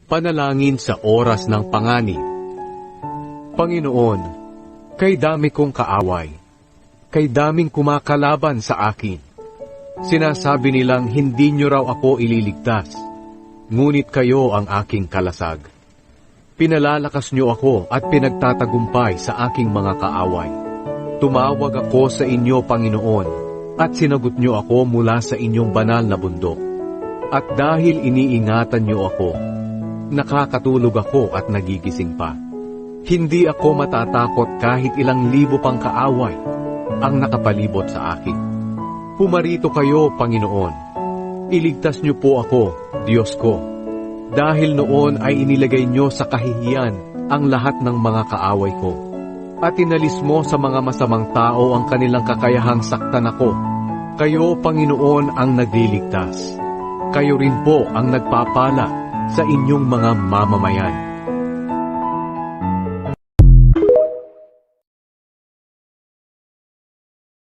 Panalangin sa oras ng panganib. Panginoon, kay dami kong kaaway, kay daming kumakalaban sa akin. Sinasabi nilang hindi niyo raw ako ililigtas, ngunit kayo ang aking kalasag. Pinalalakas niyo ako at pinagtatagumpay sa aking mga kaaway. Tumawag ako sa inyo, Panginoon, at sinagot niyo ako mula sa inyong banal na bundok. At dahil iniingatan niyo ako, nakakatulog ako at nagigising pa. Hindi ako matatakot kahit ilang libo pang kaaway ang nakapalibot sa akin. Pumarito kayo, Panginoon. Iligtas niyo po ako, Diyos ko. Dahil noon ay inilagay niyo sa kahihiyan ang lahat ng mga kaaway ko. At inalis mo sa mga masamang tao ang kanilang kakayahang saktan ako. Kayo, Panginoon, ang nagliligtas. Kayo rin po ang nagpapala sa inyong mga mamamayan.